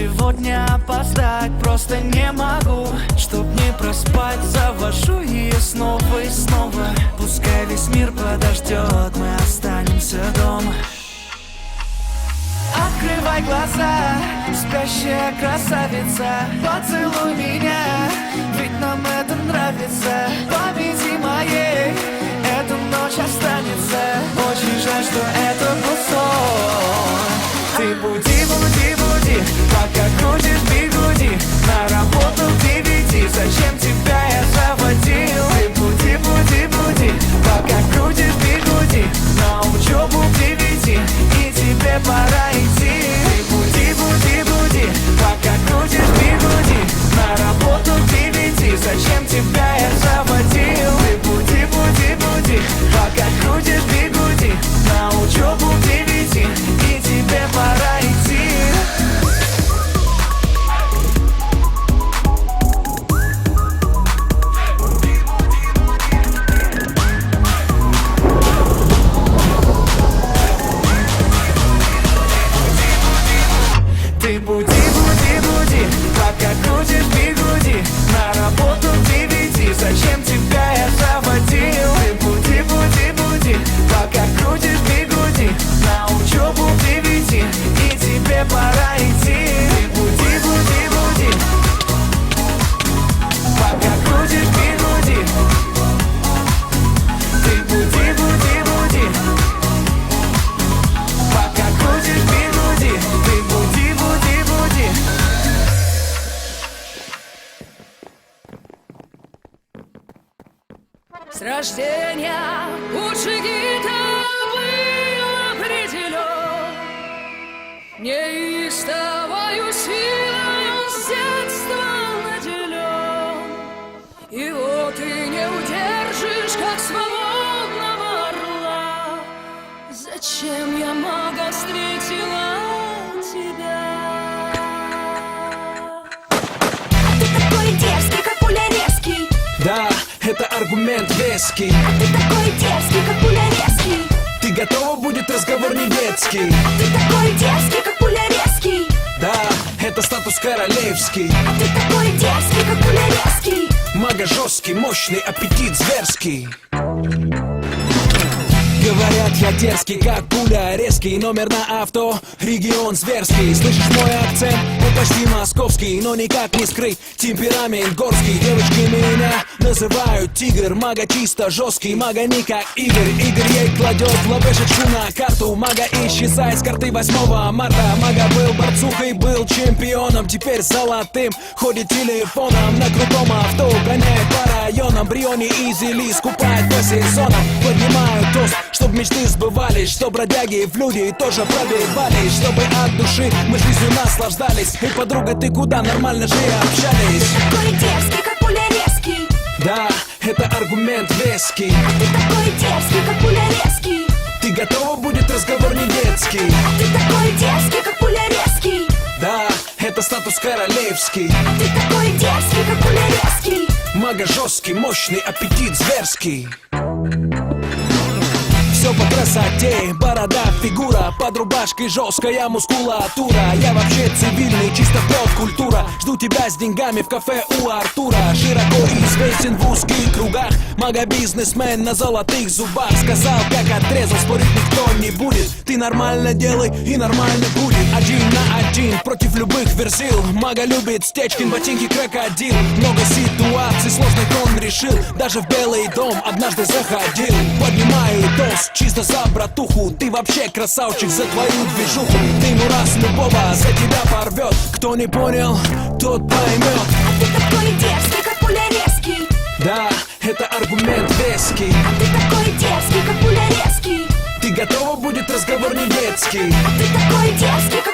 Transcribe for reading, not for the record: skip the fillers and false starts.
сегодня опоздать просто не могу. Чтоб не проспать, завожу ее снова и снова. Пускай весь мир подождет, мы останемся дома. Открывай глаза, спящая красавица, поцелуй меня, ведь нам это нравится. Победи моей, эта ночь останется. Очень жаль, что это был сон. Ты буди, буди, буди, пока крутишь бигуди. На работу к 9, зачем тебя я заводил? Ты буди, буди, буди, пока крутишь бигуди. На учебу к 9, и тебе пора идти. Ты буди, буди, буди, пока крутишь бигуди. На работу к 9, зачем тебя я заводил? Ты буди, буди, буди, пока крутишь бигуди. На учебу к 9, и тебе пора идти. Ты буди, буди, буди, пока крутишь бигуди. На работу к 9, зачем тебя я заводил? Ты буди, буди, буди, пока крутишь бигуди. На учебу к 9, и тебе пора идти. Ты буди, буди, буди, пока крутишь бигуди. Ты буди, буди, буди, пока крутишь бигуди. Ты буди, буди, буди. С рождения лучший гитар был определен неистовою силою, с детства наделен. Его ты не удержишь, как свободного орла. Зачем я, мага, встретила тебя? Ты такой дерзкий, как пуля резкий. Да, это аргумент веский. Ты такой дерзкий, как пуля резкий. Ты готова, будет разговор не детский. Ты такой дерзкий, как пуля резкий. Да, это статус королевский. Ты такой дерзкий, как пуля резкий. Мага жесткий, мощный, аппетит зверский. Говорят, я дерзкий, как пуля, резкий. Номер на авто, регион зверский. Слышишь мой акцент? Он почти московский, но никак не скрыть темперамент горский. Девочки меня называют тигр. Мага чисто жесткий, мага не как Игорь. Игорь ей кладет ловешечку на карту. Мага исчезает с карты 8 марта. Мага был борцухой, был чемпионом, теперь золотым. Ходит телефоном на крутом авто, гоняет по районам. Бриони и Зели скупает по сезонам. Поднимают тост, чтоб мечты сбывались, чтоб бродяги в люди тоже пробивались, чтобы от души мы жизнью наслаждались. Эй, подруга, ты куда? Нормально же общались. Ты такой дерзкий, как пуля резкий. Да, это аргумент веский. Ты такой дерзкий, как пуля резкий. Ты готова, будет разговор не детский. Ты такой дерзкий, как пуля резкий. Да, это статус королевский. Ты такой дерзкий, как пуля резкий. Мага жесткий, мощный, аппетит зверский. Все по красоте, борода, фигура, под рубашкой жесткая мускулатура. Я вообще цивильный, чисто поп-культура. Жду тебя с деньгами в кафе у Артура. Широко известен в узких кругах, мага-бизнесмен на золотых зубах. Сказал, как отрезал, спорить никто не будет. Ты нормально делай и нормально будет. 1 на 1 против любых верзил. Мага любит Стечкин, ботинки, крокодил. Много ситуаций сложных он решил. Даже в Белый дом однажды заходил. Поднимаю тост чисто за братуху. Ты вообще красавчик за твою движуху. Ты ну раз любого за тебя порвет. Кто не понял, тот поймет. А ты такой дерзкий, как пуля резкий. Да, это аргумент веский. А ты такой дерзкий, как пуля резкий. Ты готова, будет разговор не детский. А ты такой дерзкий, как